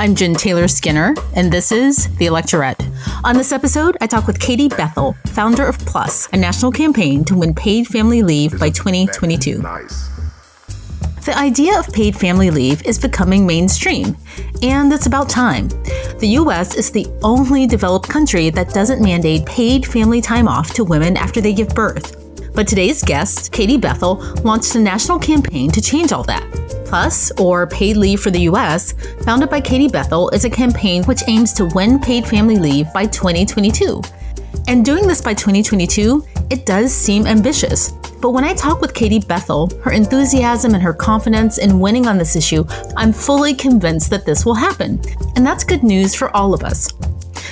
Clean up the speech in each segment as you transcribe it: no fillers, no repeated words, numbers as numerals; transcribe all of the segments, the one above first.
I'm Jen Taylor Skinner, and this is The Electorette. On this episode, I talk with Katie Bethell, founder of PL+US, a national campaign to win paid family leave by 2022. The idea of paid family leave is becoming mainstream, and it's about time. The U.S. is the only developed country that doesn't mandate paid family time off to women after they give birth. But today's guest, Katie Bethell, launched a national campaign to change all that. PL+US, or Paid Leave for the U.S., founded by Katie Bethell, is a campaign which aims to win paid family leave by 2022. And doing this by 2022, it does seem ambitious. But when I talk with Katie Bethell, her enthusiasm and her confidence in winning on this issue, I'm fully convinced that this will happen. And that's good news for all of us.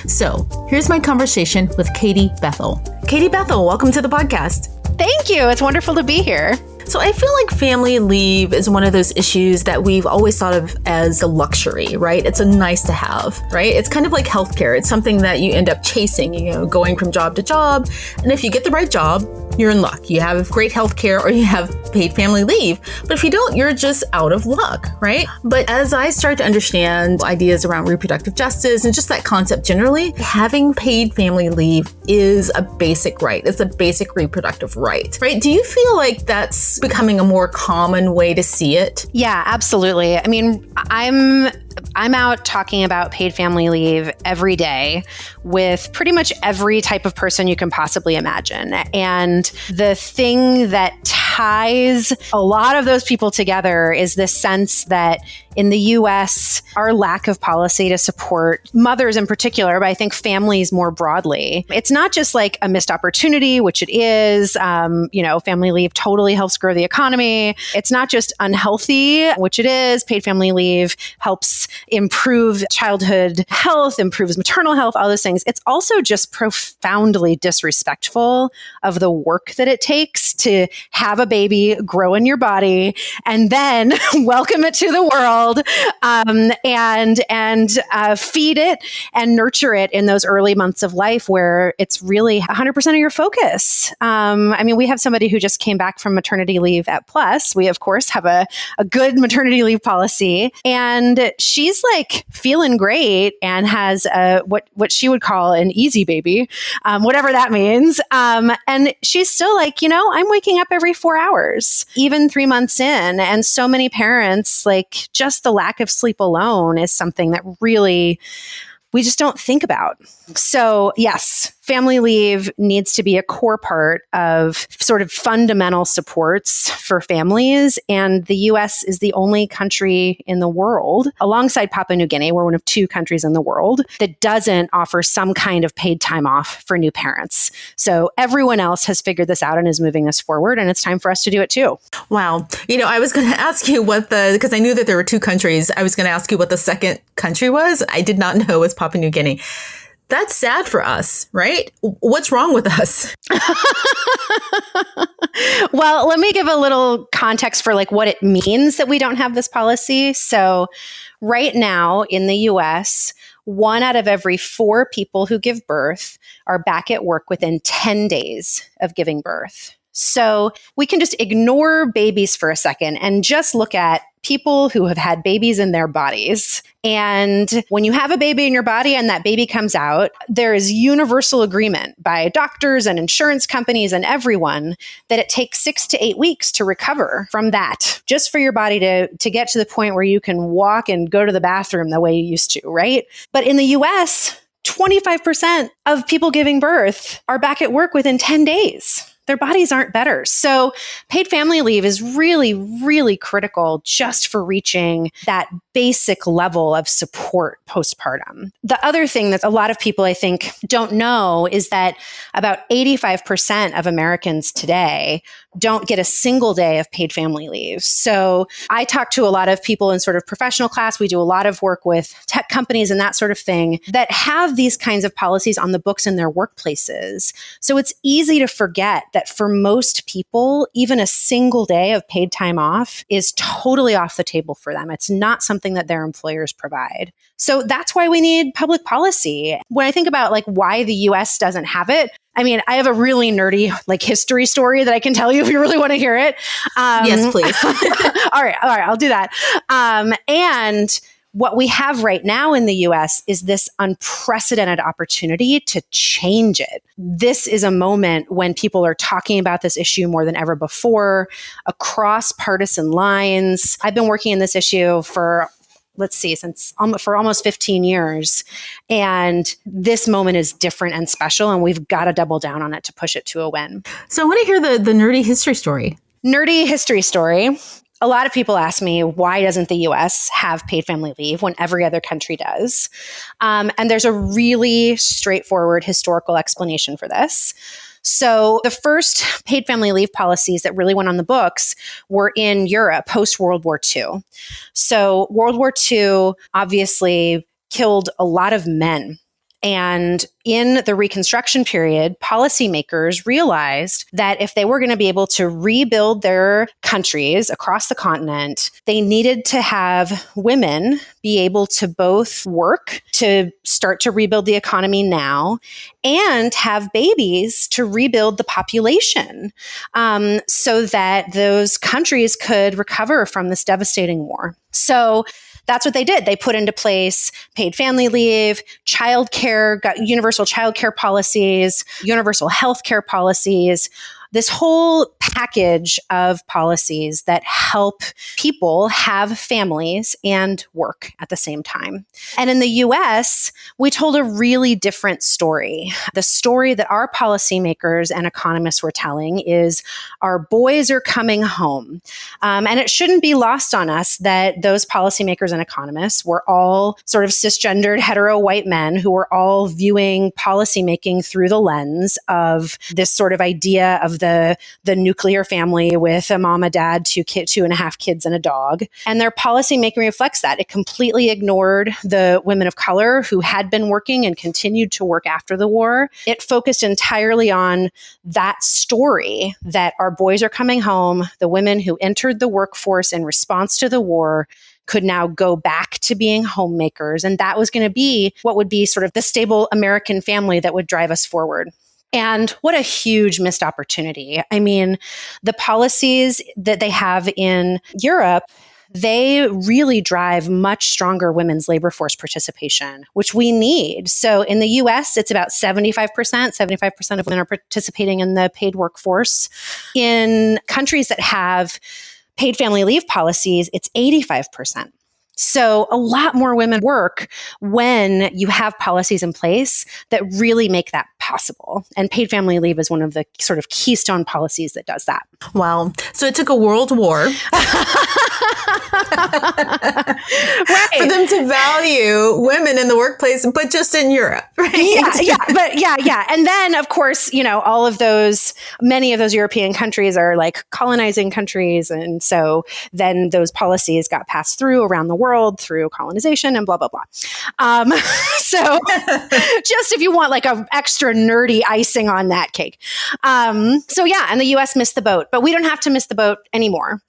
So here's my conversation with Katie Bethell. Katie Bethell, welcome to the podcast. Thank you. It's wonderful to be here. So I feel like family leave is one of those issues that we've always thought of as a luxury, right? It's a nice to have, right? It's kind of like healthcare. It's something that you end up chasing, going from job to job. And if you get the right job, you're in luck. You have great healthcare or you have paid family leave. But if you don't, you're just out of luck, right? But as I start to understand ideas around reproductive justice and just that concept generally, having paid family leave is a basic right. It's a basic reproductive right, right? Do you feel like that's becoming a more common way to see it? Yeah, absolutely. I mean, I'm out talking about paid family leave every day with pretty much every type of person you can possibly imagine. And the thing that ties a lot of those people together is this sense that in the US, our lack of policy to support mothers in particular, but I think families more broadly, it's not just like a missed opportunity, which it is. Family leave totally helps grow the economy. It's not just unhealthy, which it is. Paid family leave helps improve childhood health, improves maternal health, all those things. It's also just profoundly disrespectful of the work that it takes to have a baby grow in your body and then welcome it to the world and feed it and nurture it in those early months of life where it's really 100% of your focus. We have somebody who just came back from maternity leave at PL+US. We, of course, have a good maternity leave policy. And she's like feeling great and has what she would call an easy baby, whatever that means. And she's still like, I'm waking up every 4 hours, even 3 months in. And so many parents, like just the lack of sleep alone is something that really we just don't think about. So yes, family leave needs to be a core part of sort of fundamental supports for families. And the US is the only country in the world, alongside Papua New Guinea, we're one of 2 countries in the world, that doesn't offer some kind of paid time off for new parents. So everyone else has figured this out and is moving this forward. And it's time for us to do it too. Wow. I was going to ask you because I knew that there were 2 countries. I was going to ask you what the second country was. I did not know it was Papua New Guinea. That's sad for us, right? What's wrong with us? Well, let me give a little context for like what it means that we don't have this policy. So right now in the US, 1 out of every 4 people who give birth are back at work within 10 days of giving birth. So we can just ignore babies for a second and just look at people who have had babies in their bodies. And when you have a baby in your body and that baby comes out, there is universal agreement by doctors and insurance companies and everyone that it takes 6 to 8 weeks to recover from that, just for your body to get to the point where you can walk and go to the bathroom the way you used to, right? But in the US, 25% of people giving birth are back at work within 10 days. Their bodies aren't better. So paid family leave is really, really critical just for reaching that basic level of support postpartum. The other thing that a lot of people, I think, don't know is that about 85% of Americans today don't get a single day of paid family leave. So I talk to a lot of people in sort of professional class. We do a lot of work with tech companies and that sort of thing that have these kinds of policies on the books in their workplaces. So it's easy to forget that for most people, even a single day of paid time off is totally off the table for them. It's not something that their employers provide. So that's why we need public policy. When I think about like why the US doesn't have it, I mean, I have a really nerdy like history story that I can tell you if you really want to hear it. Yes, please. All right, I'll do that. And what we have right now in the US is this unprecedented opportunity to change it. This is a moment when people are talking about this issue more than ever before, across partisan lines. I've been working in this issue for for almost 15 years. And this moment is different and special, and we've got to double down on it to push it to a win. So I want to hear the nerdy history story. Nerdy history story. A lot of people ask me, why doesn't the US have paid family leave when every other country does? And there's a really straightforward historical explanation for this. So the first paid family leave policies that really went on the books were in Europe post World War II. So World War II obviously killed a lot of men. And in the Reconstruction period, policymakers realized that if they were going to be able to rebuild their countries across the continent, they needed to have women be able to both work to start to rebuild the economy now and have babies to rebuild the population, so that those countries could recover from this devastating war. So that's what they did. They put into place paid family leave, childcare, got universal childcare policies, universal healthcare policies, this whole package of policies that help people have families and work at the same time. And in the US, we told a really different story. The story that our policymakers and economists were telling is our boys are coming home. And it shouldn't be lost on us that those policymakers and economists were all sort of cisgendered, hetero white men who were all viewing policymaking through the lens of this sort of idea of the nuclear family with a mom, a dad, 2.5 kids, and a dog. And their policymaking reflects that. It completely ignored the women of color who had been working and continued to work after the war. It focused entirely on that story that our boys are coming home. The women who entered the workforce in response to the war could now go back to being homemakers. And that was going to be what would be sort of the stable American family that would drive us forward. And what a huge missed opportunity. I mean, the policies that they have in Europe, they really drive much stronger women's labor force participation, which we need. So in the US, it's about 75%. 75% of women are participating in the paid workforce. In countries that have paid family leave policies, it's 85%. So a lot more women work when you have policies in place that really make that possible. And paid family leave is one of the sort of keystone policies that does that. Wow. So it took a world war right. for them to value women in the workplace, but just in Europe, right? Yeah. And then, of course, all of those, many of those European countries are like colonizing countries. And so then those policies got passed through around the world through colonization and blah, blah, blah. So just if you want like an extra nerdy icing on that cake. And the US missed the boat, but we don't have to miss the boat anymore.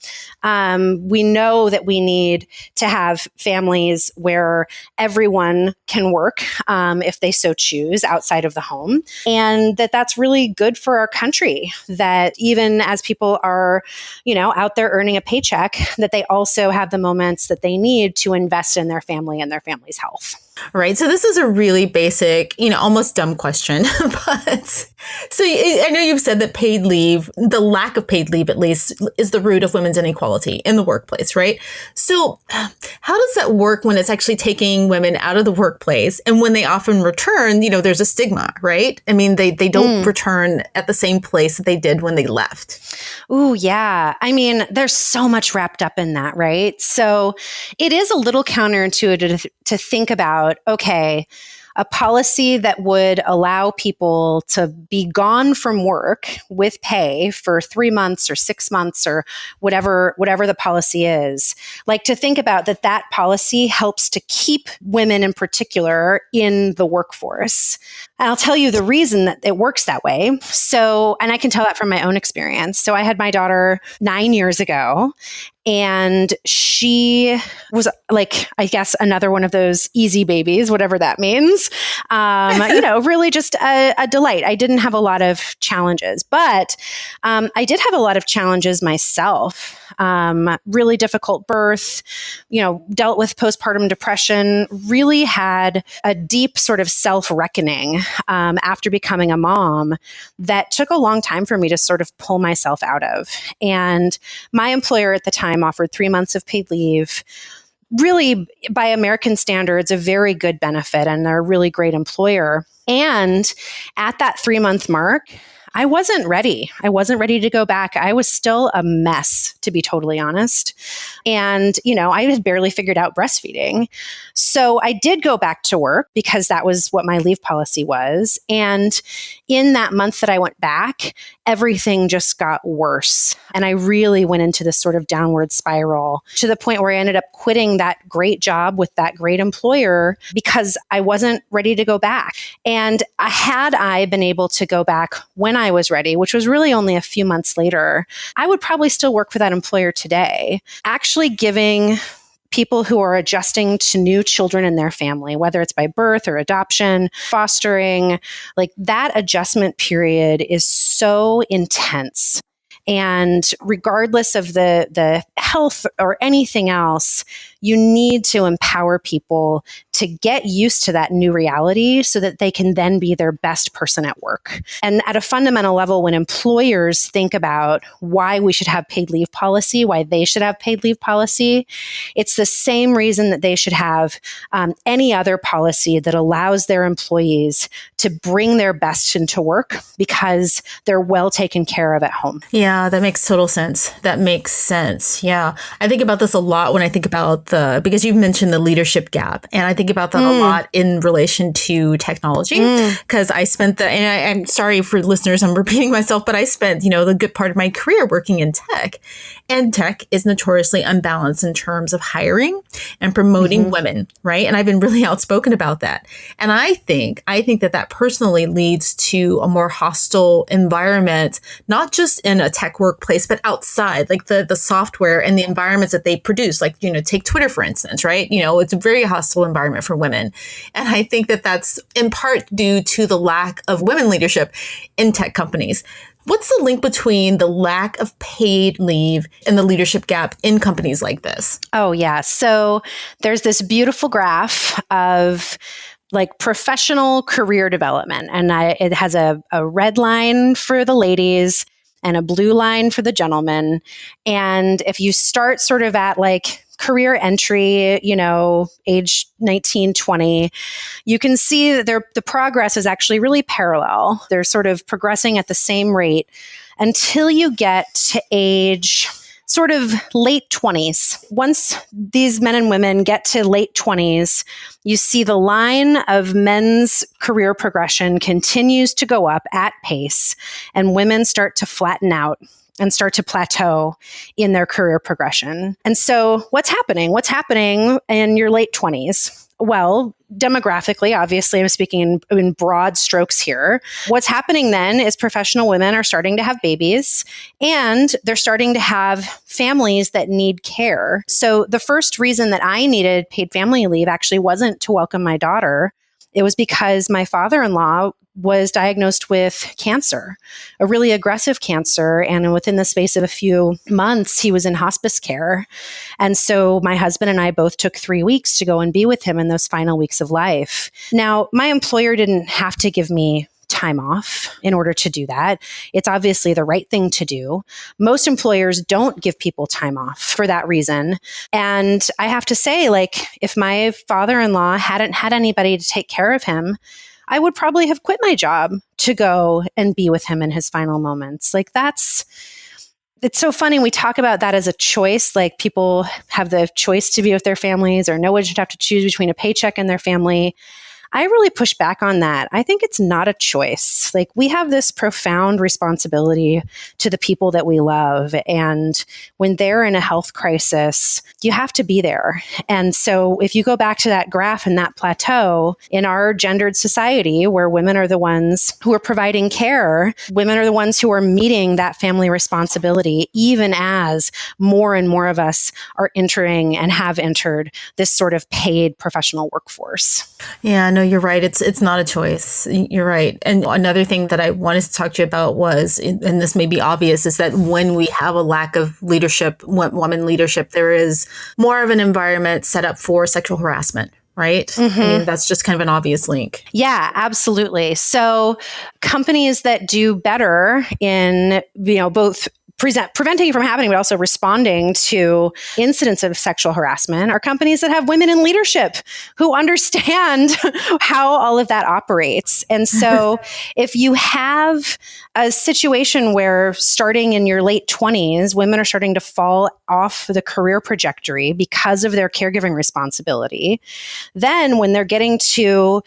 We know that we need to have families where everyone can work if they so choose outside of the home, and that's really good for our country, that even as people are, out there earning a paycheck, that they also have the moments that they need to invest in their family and their family's health. Right. So this is a really basic, almost dumb question. But so I know you've said that paid leave, the lack of paid leave at least, is the root of women's inequality in the workplace, right? So how does that work when it's actually taking women out of the workplace, and when they often return, there's a stigma, right? I mean, they don't return at the same place that they did when they left. Ooh, yeah. I mean, there's so much wrapped up in that, right? So it is a little counterintuitive to think about, okay, a policy that would allow people to be gone from work with pay for 3 months or 6 months or whatever the policy is. Like, to think about that policy helps to keep women in particular in the workforce. And I'll tell you the reason that it works that way. So, and I can tell that from my own experience. So I had my daughter 9 years ago, And she was like, I guess, another one of those easy babies, whatever that means. Really just a delight. I didn't have a lot of challenges, but I did have a lot of challenges myself. Really difficult birth, dealt with postpartum depression, really had a deep sort of self-reckoning after becoming a mom that took a long time for me to sort of pull myself out of. And my employer at the time offered 3 months of paid leave. Really, by American standards, a very good benefit, and they're a really great employer. And at that 3-month mark, I wasn't ready. I wasn't ready to go back. I was still a mess, to be totally honest. And, I had barely figured out breastfeeding. So I did go back to work because that was what my leave policy was. And in that month that I went back, everything just got worse. And I really went into this sort of downward spiral to the point where I ended up quitting that great job with that great employer because I wasn't ready to go back. And had I been able to go back when I was ready, which was really only a few months later, I would probably still work for that employer today, actually giving people who are adjusting to new children in their family, whether it's by birth or adoption, fostering, like that adjustment period is so intense. And regardless of the health or anything else, you need to empower people to get used to that new reality so that they can then be their best person at work. And at a fundamental level, when employers think about why we should have paid leave policy, why they should have paid leave policy, it's the same reason that they should have any other policy that allows their employees to bring their best into work because they're well taken care of at home. Yeah, that makes total sense. That makes sense. Yeah. I think about this a lot when I think about because you've mentioned the leadership gap. And I think about that a lot in relation to technology because I spent and I'm sorry for listeners, I'm repeating myself, but I spent, the good part of my career working in tech. And tech is notoriously unbalanced in terms of hiring and promoting women, right? And I've been really outspoken about that. And I think that personally leads to a more hostile environment, not just in a tech workplace, but outside, like the software and the environments that they produce, like, take Twitter, for instance, right? It's a very hostile environment for women. And I think that that's in part due to the lack of women leadership in tech companies. What's the link between the lack of paid leave and the leadership gap in companies like this? Oh, yeah. So there's this beautiful graph of like professional career development. And it has a red line for the ladies and a blue line for the gentlemen. And if you start sort of at like career entry, age 19, 20, you can see that the progress is actually really parallel. They're sort of progressing at the same rate until you get to age sort of late 20s. Once these men and women get to late 20s, you see the line of men's career progression continues to go up at pace, and women start to flatten out and start to plateau in their career progression. And so what's happening? What's happening in your late 20s? Well, demographically, obviously, I'm speaking in broad strokes here. What's happening then is professional women are starting to have babies and they're starting to have families that need care. So the first reason that I needed paid family leave actually wasn't to welcome my daughter. It was because my father-in-law was diagnosed with cancer, a really aggressive cancer. And within the space of a few months, he was in hospice care. And so my husband and I both took 3 weeks to go and be with him in those final weeks of life. Now, my employer didn't have to give me time off in order to do that. It's obviously the right thing to do. Most employers don't give people time off for that reason. And I have to say, like, if my father-in-law hadn't had anybody to take care of him, I would probably have quit my job to go and be with him in his final moments. Like it's so funny. We talk about that as a choice, like people have the choice to be with their families or no one should have to choose between a paycheck and their family. I really push back on that. I think it's not a choice. Like, we have this profound responsibility to the people that we love. And when they're in a health crisis, you have to be there. And so if you go back to that graph and that plateau in our gendered society where women are the ones who are providing care, women are the ones who are meeting that family responsibility, even as more and more of us are entering and have entered this sort of paid professional workforce. Yeah, no, you're right. It's not a choice. You're right. And another thing that I wanted to talk to you about was, and this may be obvious, is that when we have a lack of leadership, woman leadership, there is more of an environment set up for sexual harassment. Right? Mm-hmm. I mean, that's just kind of an obvious link. Yeah, absolutely. So companies that do better in, both preventing it from happening, but also responding to incidents of sexual harassment are companies that have women in leadership who understand how all of that operates. And so if you have a situation where starting in your late 20s, women are starting to fall off the career trajectory because of their caregiving responsibility, then when they're getting to,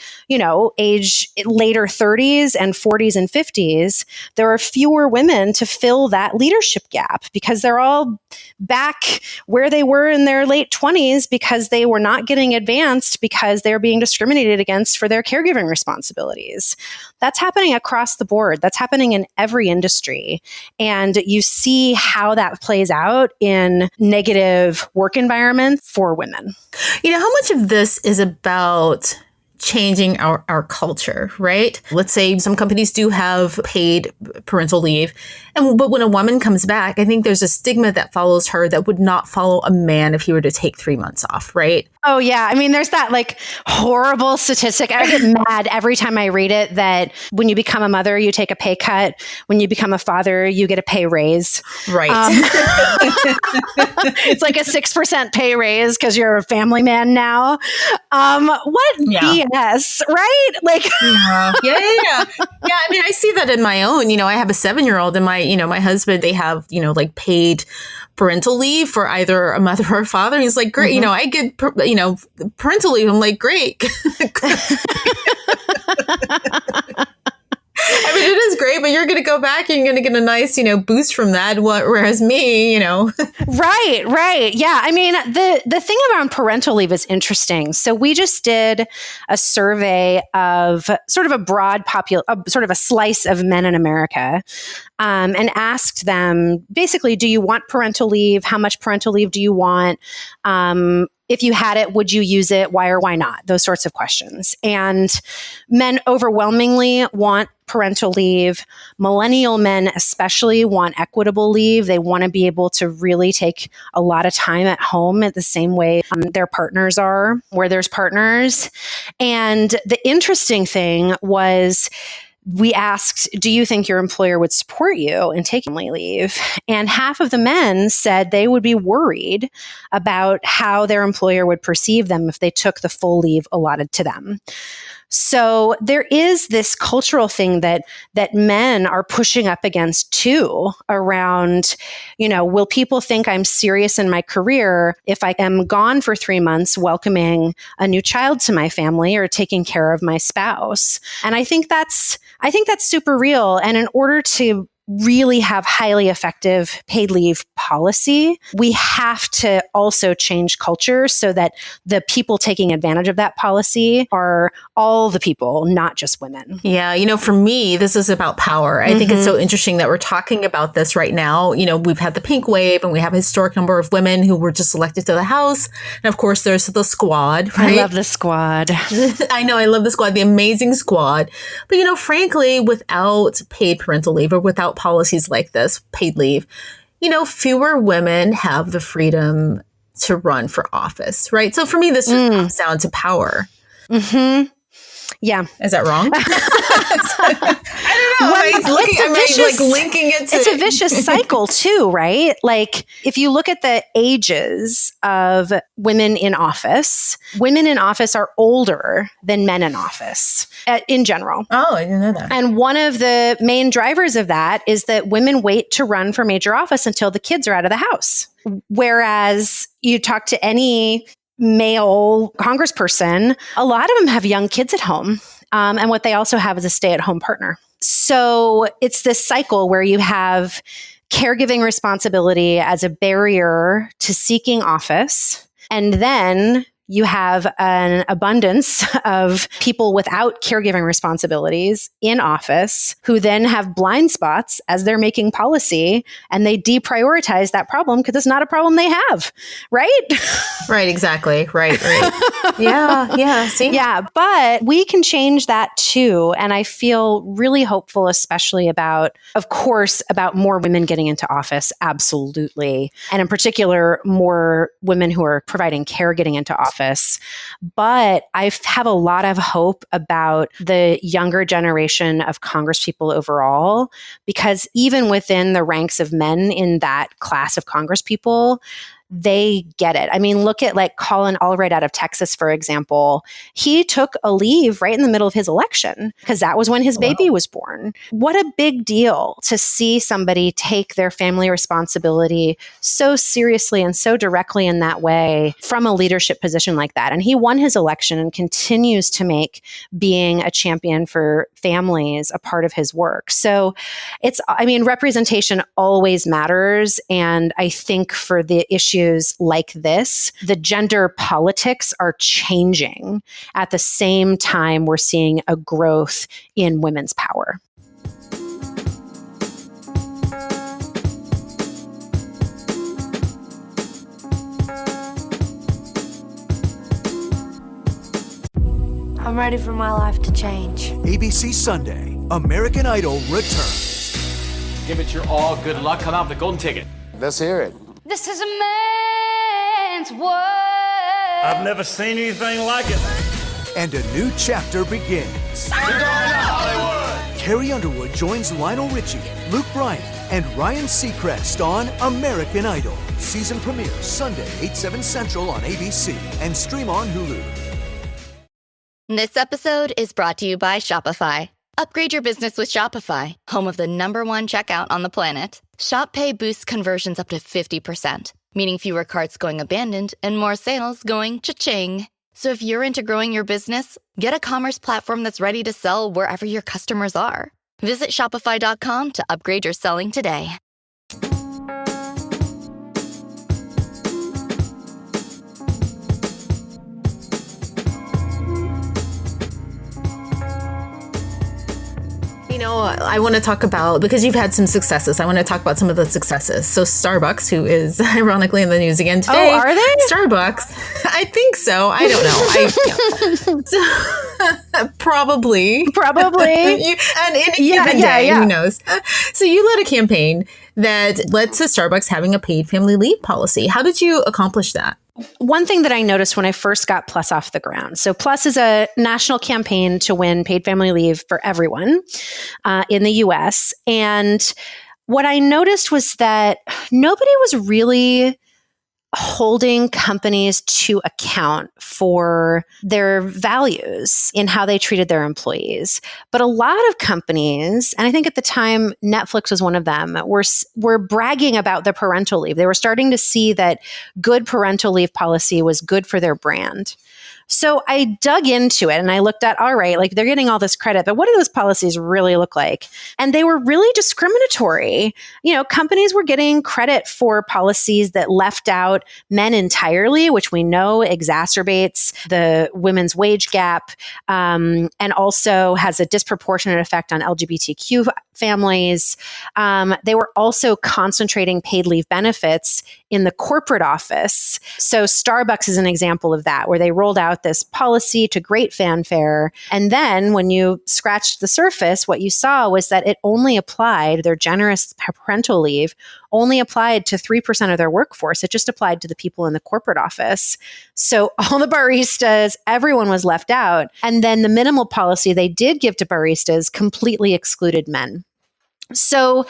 age later 30s and 40s and 50s, there are fewer women to fill that leadership gap because they're all back where they were in their late 20s because they were not getting advanced because they're being discriminated against for their caregiving responsibilities. That's happening across the board. That's happening in every industry. And you see how that plays out in negative work environments for women. How much of this is about changing our culture, right? Let's say some companies do have paid parental leave. But when a woman comes back, I think there's a stigma that follows her that would not follow a man if he were to take 3 months off, right? Oh, yeah. I mean, there's that horrible statistic. I get mad every time I read it that when you become a mother, you take a pay cut. When you become a father, you get a pay raise. Right. It's like a 6% pay raise because you're a family man now. What BS, right? Yeah. I mean, I see that in my own. I have a 7-year-old and my husband, they have, paid parental leave for either a mother or a father. He's like, great, Mm-hmm. I get, parental leave. I'm like, great. I mean, it is great, but you're going to go back and you're going to get a nice, boost from that. Whereas me, Right. Yeah. I mean, the thing around parental leave is interesting. So we just did a survey of sort of a broad sort of a slice of men in America, and asked them basically, do you want parental leave? How much parental leave do you want? If you had it, would you use it? Why or why not? Those sorts of questions. And men overwhelmingly want parental leave. Millennial men especially want equitable leave. They want to be able to really take a lot of time at home at the same way their partners are, where there's partners. And the interesting thing was, we asked, do you think your employer would support you in taking leave? And half of the men said they would be worried about how their employer would perceive them if they took the full leave allotted to them. So there is this cultural thing that men are pushing up against too around, will people think I'm serious in my career if I am gone for 3 months welcoming a new child to my family or taking care of my spouse? And I think that's super real. And in order to really have highly effective paid leave policy, we have to also change culture so that the people taking advantage of that policy are all the people, not just women. Yeah. For me, this is about power. I think it's so interesting that we're talking about this right now. We've had the pink wave and we have a historic number of women who were just elected to the House. And of course, there's the squad, right? I love the squad. I know. I love the squad, the amazing squad. But, frankly, without paid parental leave or without policies like this, paid leave, fewer women have the freedom to run for office, right? So for me, this just comes down to power. Mm-hmm. Yeah. Is that wrong? I don't know. Linking it to... It's a vicious cycle too, right? If you look at the ages of women in office are older than men in office in general. Oh, I didn't know that. And one of the main drivers of that is that women wait to run for major office until the kids are out of the house. Whereas you talk to any male congressperson, a lot of them have young kids at home. And what they also have is a stay-at-home partner. So it's this cycle where you have caregiving responsibility as a barrier to seeking office. And then you have an abundance of people without caregiving responsibilities in office who then have blind spots as they're making policy, and they deprioritize that problem because it's not a problem they have, right? Right, exactly. Right. Yeah. See? Yeah, but we can change that too. And I feel really hopeful, especially about, of course, about more women getting into office. Absolutely. And in particular, more women who are providing care getting into office. But I have a lot of hope about the younger generation of congresspeople overall, because even within the ranks of men in that class of congresspeople, they get it. I mean, look at like Colin Allred out of Texas, for example. He took a leave right in the middle of his election because that was when his baby was born. What a big deal to see somebody take their family responsibility so seriously and so directly in that way from a leadership position like that. And he won his election and continues to being a champion for families a part of his work. So representation always matters. And I think for the issues like this, the gender politics are changing at the same time we're seeing a growth in women's power. I'm ready for my life to change. ABC Sunday, American Idol returns. Give it your all. Good luck. Come out with the golden ticket. Let's hear it. This is a man's world. I've never seen anything like it. And a new chapter begins. We're going to Hollywood. Carrie Underwood joins Lionel Richie, Luke Bryan, and Ryan Seacrest on American Idol. Season premiere Sunday, 8/7 Central on ABC and stream on Hulu. This episode is brought to you by Shopify. Upgrade your business with Shopify, home of the #1 checkout on the planet. Shop Pay boosts conversions up to 50%, meaning fewer carts going abandoned and more sales going cha-ching. So if you're into growing your business, get a commerce platform that's ready to sell wherever your customers are. Visit shopify.com to upgrade your selling today. I want to talk about, because you've had some successes, I want to talk about some of the successes. So Starbucks, who is ironically in the news again today. Oh, are they? Starbucks. I think so. I don't know. Probably. And any given day, who knows? So you led a campaign that led to Starbucks having a paid family leave policy. How did you accomplish that? One thing that I noticed when I first got Plus off the ground. So Plus is a national campaign to win paid family leave for everyone in the US. And what I noticed was that nobody was really holding companies to account for their values in how they treated their employees. But a lot of companies, and I think at the time Netflix was one of them, were bragging about the parental leave. They were starting to see that good parental leave policy was good for their brand. So I dug into it and I looked at, all right, like they're getting all this credit, but what do those policies really look like? And they were really discriminatory. Companies were getting credit for policies that left out men entirely, which we know exacerbates the women's wage gap, and also has a disproportionate effect on LGBTQ families. They were also concentrating paid leave benefits in the corporate office. So Starbucks is an example of that, where they rolled out this policy to great fanfare. And then when you scratched the surface, what you saw was that it only applied, their generous parental leave only applied to 3% of their workforce. It just applied to the people in the corporate office. So all the baristas, everyone was left out. And then the minimal policy they did give to baristas completely excluded men. So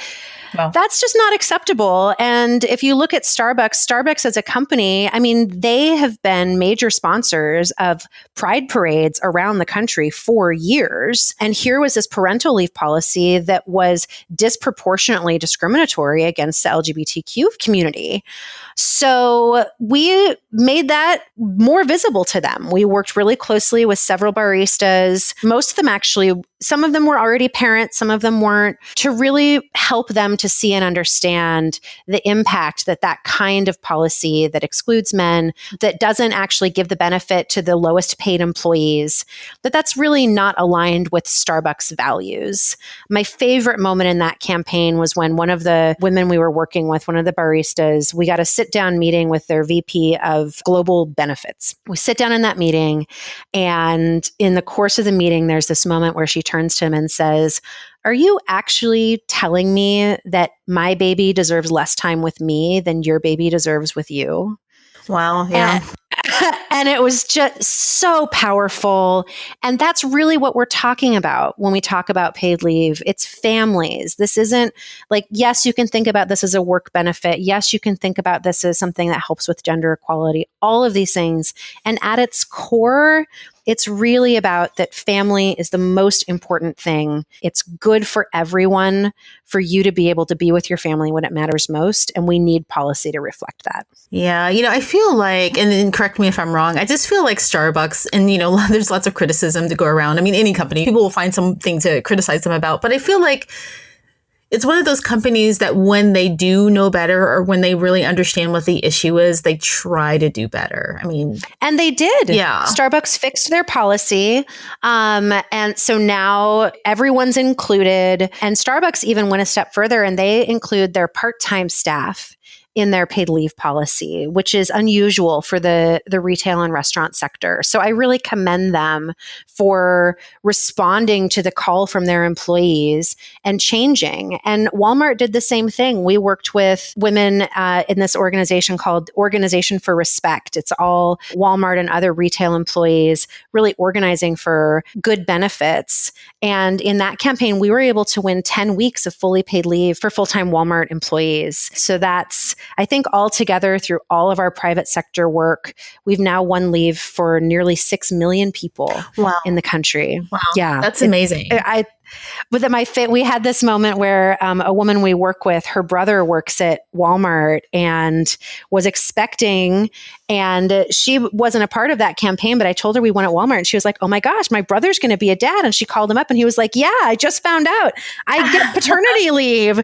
Wow. that's just not acceptable. And if you look at Starbucks as a company, I mean, they have been major sponsors of pride parades around the country for years. And here was this parental leave policy that was disproportionately discriminatory against the LGBTQ community. So we made that more visible to them. We worked really closely with several baristas. Most of them actually, some of them were already parents, some of them weren't, to really help them to see and understand the impact that that kind of policy that excludes men, that doesn't actually give the benefit to the lowest paid employees, that's really not aligned with Starbucks values. My favorite moment in that campaign was when one of the women we were working with, one of the baristas, we got a sit-down meeting with their VP of global benefits. We sit down in that meeting, and in the course of the meeting, there's this moment where she turns to him and says, "Are you actually telling me that my baby deserves less time with me than your baby deserves with you?" Wow. Yeah. And it was just so powerful. And that's really what we're talking about when we talk about paid leave. It's families. This isn't like, yes, you can think about this as a work benefit. Yes, you can think about this as something that helps with gender equality, all of these things. And at its core, it's really about that family is the most important thing. It's good for everyone for you to be able to be with your family when it matters most. And we need policy to reflect that. Yeah, I feel like, and correct me if I'm wrong, I just feel like Starbucks, and there's lots of criticism to go around. I mean, any company, people will find something to criticize them about, but I feel like it's one of those companies that when they do know better or when they really understand what the issue is, they try to do better. I mean, and they did. Yeah. Starbucks fixed their policy. And so now everyone's included. And Starbucks even went a step further, and they include their part-time staff in their paid leave policy, which is unusual for the retail and restaurant sector. So I really commend them for responding to the call from their employees and changing. And Walmart did the same thing. We worked with women in this organization called Organization for Respect. It's all Walmart and other retail employees really organizing for good benefits. And in that campaign, we were able to win 10 weeks of fully paid leave for full-time Walmart employees. So that's, I think, altogether through all of our private sector work, we've now won leave for nearly 6 million people in the country. Wow. Yeah. That's amazing. We had this moment where a woman we work with, her brother works at Walmart and was expecting, and she wasn't a part of that campaign, but I told her we won at Walmart, and she was like, "Oh my gosh, my brother's going to be a dad." And she called him up and he was like, "Yeah, I just found out I get paternity leave."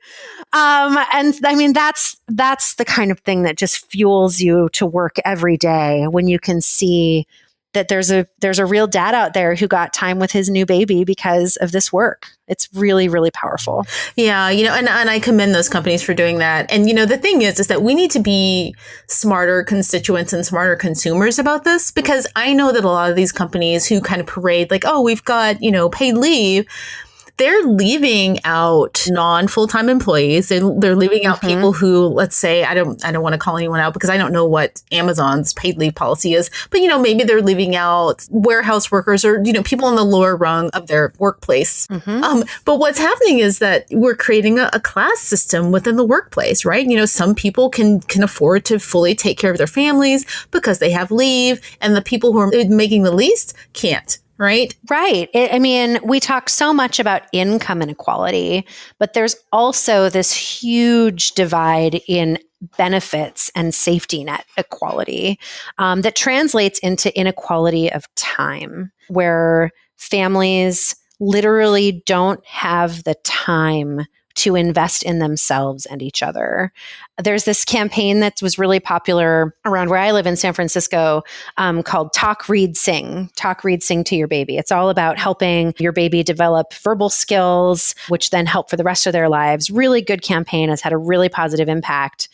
And I mean, that's the kind of thing that just fuels you to work every day when you can see that there's a real dad out there who got time with his new baby because of this work. It's really, really powerful. Yeah, and I commend those companies for doing that. And, the thing is that we need to be smarter constituents and smarter consumers about this, because I know that a lot of these companies who kind of parade like, oh, we've got, paid leave, they're leaving out non-full-time employees. They're leaving out people who, let's say, I don't want to call anyone out because I don't know what Amazon's paid leave policy is, but maybe they're leaving out warehouse workers or people on the lower rung of their workplace. But what's happening is that we're creating a class system within the workplace, right? Some people can afford to fully take care of their families because they have leave, and the people who are making the least can't. Right? Right. I mean, we talk so much about income inequality, but there's also this huge divide in benefits and safety net equality that translates into inequality of time, where families literally don't have the time to invest in themselves and each other. There's this campaign that was really popular around where I live in San Francisco called Talk, Read, Sing. Talk, Read, Sing to your baby. It's all about helping your baby develop verbal skills, which then help for the rest of their lives. Really good campaign, has had a really positive impact.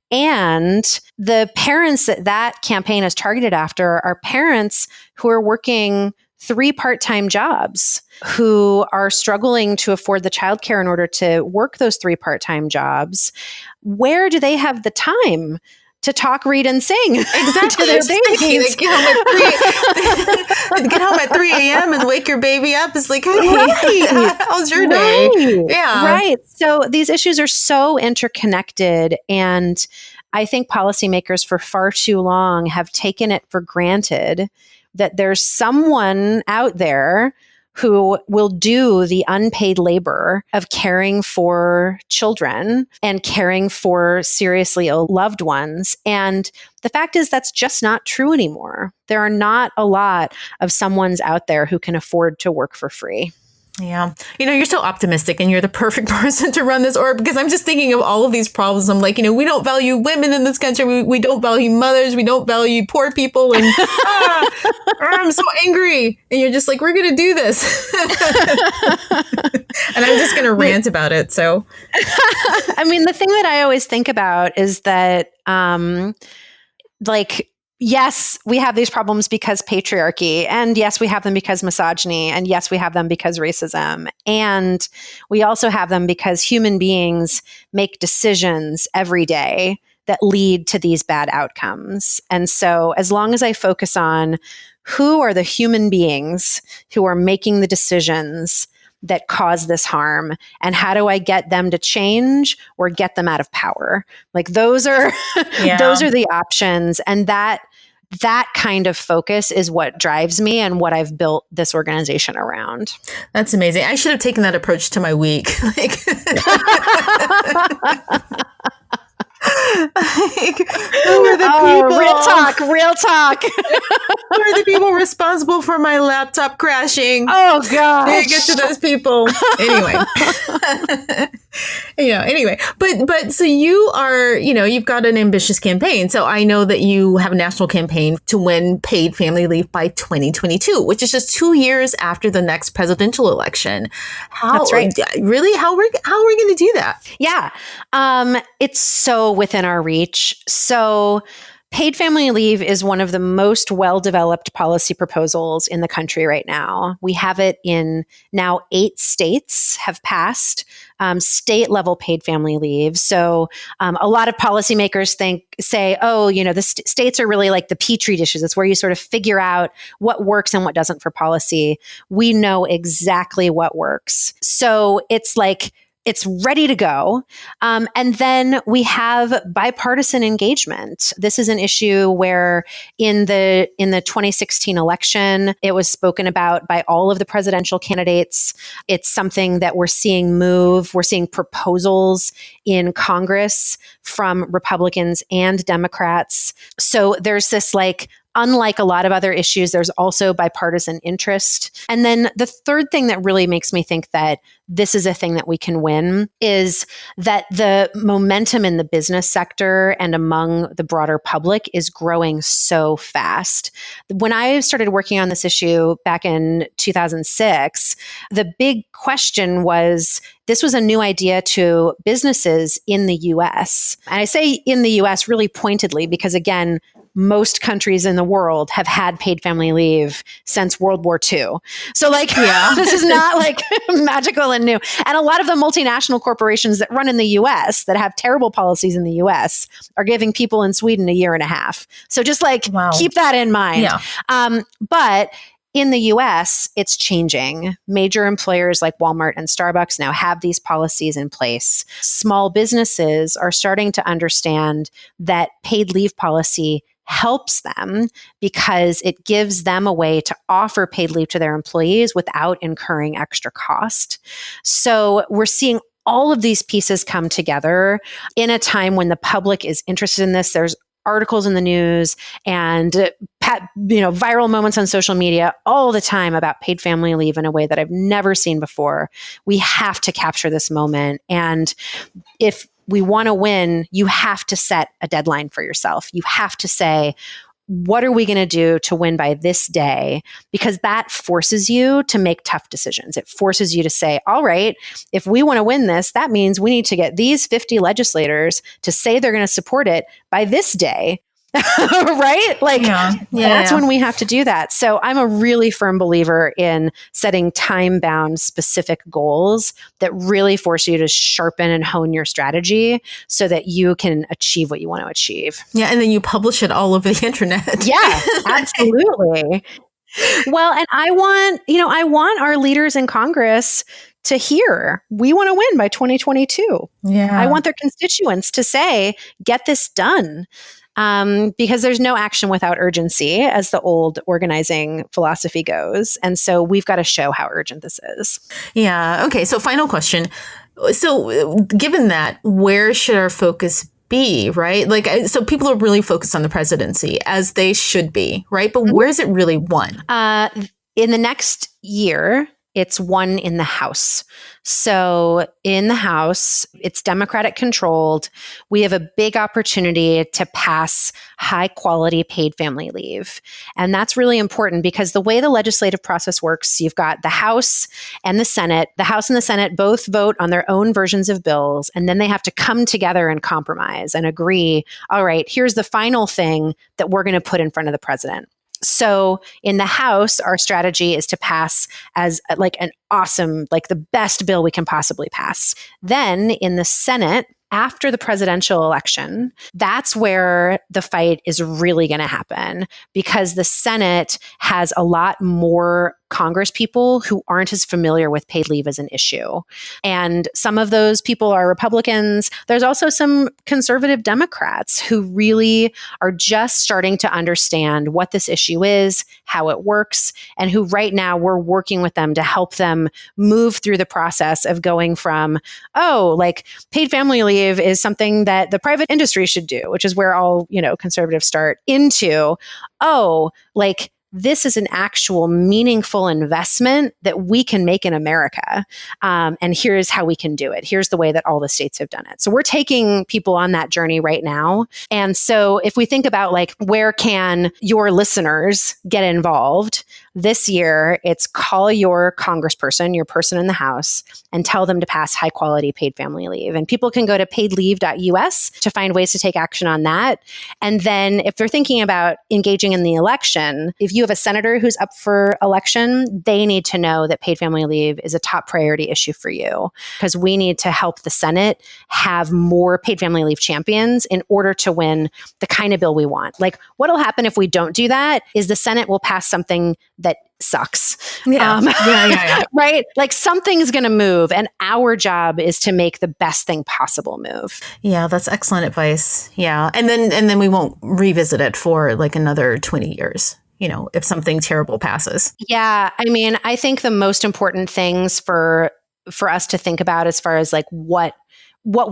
And the parents that campaign is targeted after are parents who are working 3 part-time jobs, who are struggling to afford the childcare in order to work those 3 part-time jobs. Where do they have the time to talk, read, and sing Exactly. to their babies. Get home at 3 a.m. and wake your baby up. It's like, hey, Right. how's your day? Right. Yeah. Right. So these issues are so interconnected. And I think policymakers for far too long have taken it for granted that there's someone out there who will do the unpaid labor of caring for children and caring for seriously ill loved ones. And the fact is, that's just not true anymore. There are not a lot of someones out there who can afford to work for free. Yeah. You're so optimistic and you're the perfect person to run this org, because I'm just thinking of all of these problems. I'm like, we don't value women in this country. We don't value mothers. We don't value poor people. And I'm so angry. And you're just like, we're going to do this. And I'm just going to rant about it. So, I mean, the thing that I always think about is that, yes, we have these problems because patriarchy, and yes, we have them because misogyny, and yes, we have them because racism, and we also have them because human beings make decisions every day that lead to these bad outcomes. And so as long as I focus on who are the human beings who are making the decisions that cause this harm, and how do I get them to change or get them out of power? Like those are those are the options. And that kind of focus is what drives me and what I've built this organization around. That's amazing. I should have taken that approach to my week. Who are the people? Real talk. Who are the people responsible for my laptop crashing? Oh gosh. Get to those people. Anyway, but so you are, you've got an ambitious campaign. So I know that you have a national campaign to win paid family leave by 2022, which is just 2 years after the next presidential election. That's right. Really? How are we going to do that? Yeah. It's so within our reach. So paid family leave is one of the most well-developed policy proposals in the country right now. We have it in now 8 states have passed state-level paid family leave. So a lot of policymakers say, the states are really like the petri dishes. It's where you sort of figure out what works and what doesn't for policy. We know exactly what works. So it's like, it's ready to go. And then we have bipartisan engagement. This is an issue where in the 2016 election, it was spoken about by all of the presidential candidates. It's something that we're seeing move. We're seeing proposals in Congress from Republicans and Democrats. So there's this unlike a lot of other issues, there's also bipartisan interest. And then the third thing that really makes me think that this is a thing that we can win is that the momentum in the business sector and among the broader public is growing so fast. When I started working on this issue back in 2006, the big question was, this was a new idea to businesses in the US. And I say in the US really pointedly because, again, most countries in the world have had paid family leave since World War II. So this is not magical and new. And a lot of the multinational corporations that run in the US that have terrible policies in the US are giving people in Sweden a year and a half. So just keep that in mind. Yeah. But in the US, it's changing. Major employers like Walmart and Starbucks now have these policies in place. Small businesses are starting to understand that paid leave policy helps them because it gives them a way to offer paid leave to their employees without incurring extra cost. So we're seeing all of these pieces come together in a time when the public is interested in this. There's articles in the news and viral moments on social media all the time about paid family leave in a way that I've never seen before. We have to capture this moment. And if we want to win, you have to set a deadline for yourself. You have to say, what are we going to do to win by this day? Because that forces you to make tough decisions. It forces you to say, all right, if we want to win this, that means we need to get these 50 legislators to say they're going to support it by this day. right? Like that's when we have to do that. So I'm a really firm believer in setting time-bound specific goals that really force you to sharpen and hone your strategy so that you can achieve what you want to achieve. Yeah. And then you publish it all over the internet. Yeah, absolutely. Well, and I want our leaders in Congress to hear, we want to win by 2022. Yeah. I want their constituents to say, get this done. Because there's no action without urgency, as the old organizing philosophy goes. And so we've got to show how urgent this is. Yeah. Okay. So final question. So given that, where should our focus be, right? Like, so people are really focused on the presidency, as they should be, right? But where's it really won? In the next year, it's won in the House. So in the House, it's Democratic controlled. We have a big opportunity to pass high quality paid family leave. And that's really important because the way the legislative process works, you've got the House and the Senate. The House and the Senate both vote on their own versions of bills, and then they have to come together and compromise and agree, all right, here's the final thing that we're going to put in front of the president. So in the House, our strategy is to pass as like an awesome, like the best bill we can possibly pass. Then in the Senate, after the presidential election, that's where the fight is really going to happen because the Senate has a lot more Congress people who aren't as familiar with paid leave as an issue. And some of those people are Republicans. There's also some conservative Democrats who really are just starting to understand what this issue is, how it works, and who right now we're working with them to help them move through the process of going from, like paid family leave is something that the private industry should do, which is where all, conservatives start, into, like this is an actual meaningful investment that we can make in America. And here's how we can do it. Here's the way that all the states have done it. So we're taking people on that journey right now. And so if we think about like, where can your listeners get involved? This year, it's call your congressperson, your person in the House, and tell them to pass high quality paid family leave. And people can go to PL+US to find ways to take action on that. And then if they're thinking about engaging in the election, if you have a senator who's up for election, they need to know that paid family leave is a top priority issue for you because we need to help the Senate have more paid family leave champions in order to win the kind of bill we want. Like what'll happen if we don't do that is the Senate will pass something that sucks. Yeah. Right? Like something's going to move and our job is to make the best thing possible move. Yeah, that's excellent advice. Yeah. And then we won't revisit it for like another 20 years. If something terrible passes. Yeah. I mean, I think the most important things for us to think about as far as like what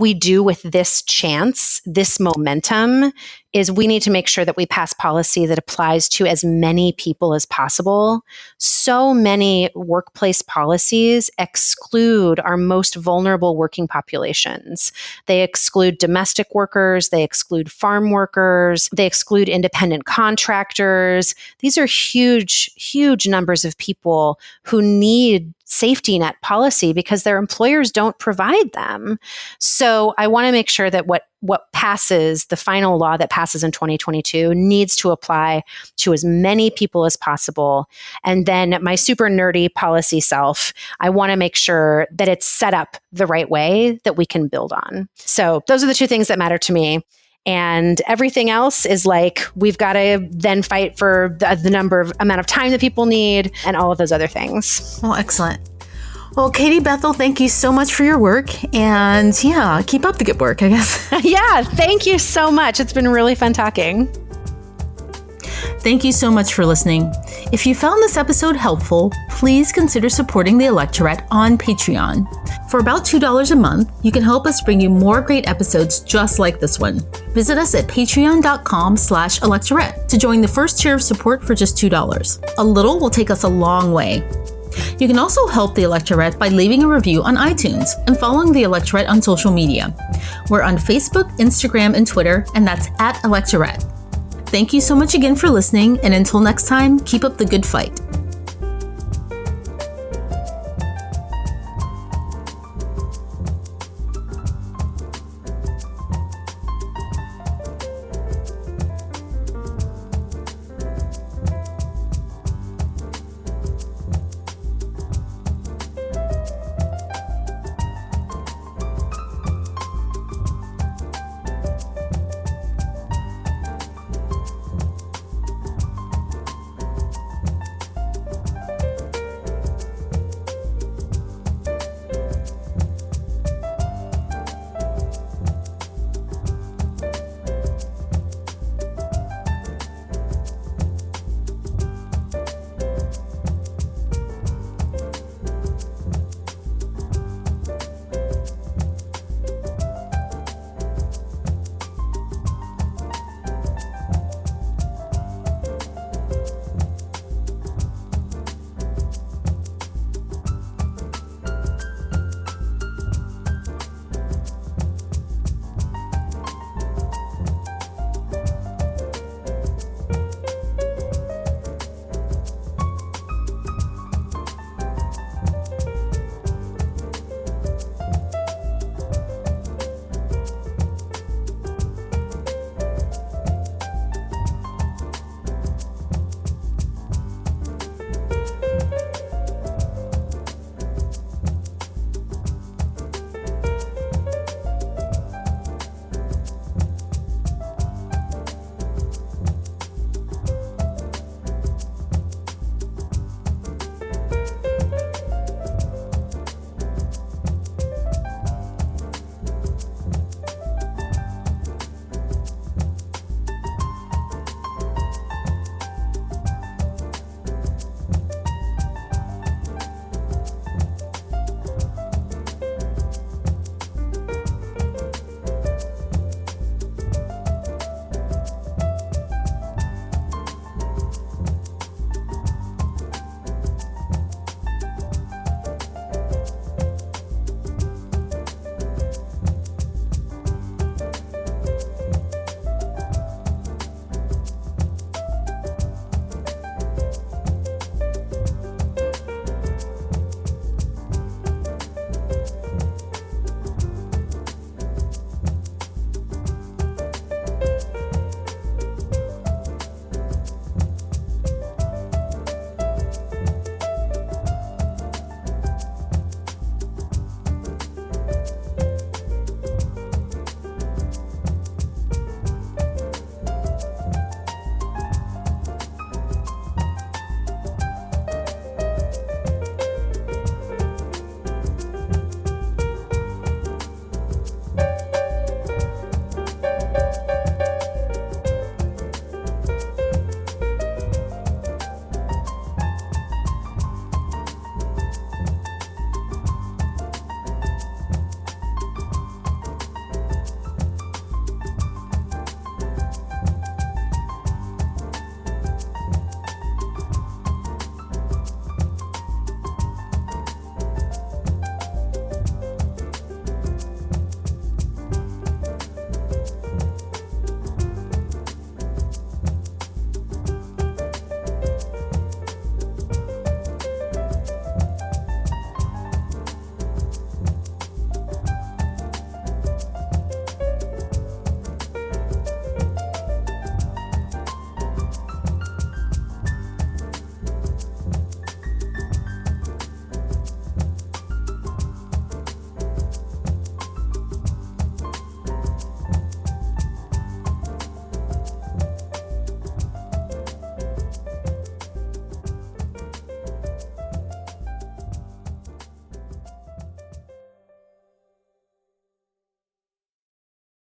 we do with this chance, this momentum, is we need to make sure that we pass policy that applies to as many people as possible. So many workplace policies exclude our most vulnerable working populations. They exclude domestic workers, they exclude farm workers, they exclude independent contractors. These are huge, huge numbers of people who need safety net policy because their employers don't provide them. So I want to make sure that what passes, the final law that passes in 2022, needs to apply to as many people as possible. And then my super nerdy policy self, I want to make sure that it's set up the right way that we can build on. So those are the two things that matter to me. And everything else is like, we've got to then fight for the amount of time that people need and all of those other things. Well, excellent. Well, Katie Bethell, thank you so much for your work. And yeah, keep up the good work, I guess. Yeah, thank you so much. It's been really fun talking. Thank you so much for listening. If you found this episode helpful, please consider supporting the Electorette on Patreon. For about $2 a month, you can help us bring you more great episodes just like this one. Visit us at patreon.com/electorette to join the first tier of support for just $2. A little will take us a long way. You can also help the Electorette by leaving a review on iTunes and following the Electorette on social media. We're on Facebook, Instagram, and Twitter, and that's @Electorette. Thank you so much again for listening, and until next time, keep up the good fight.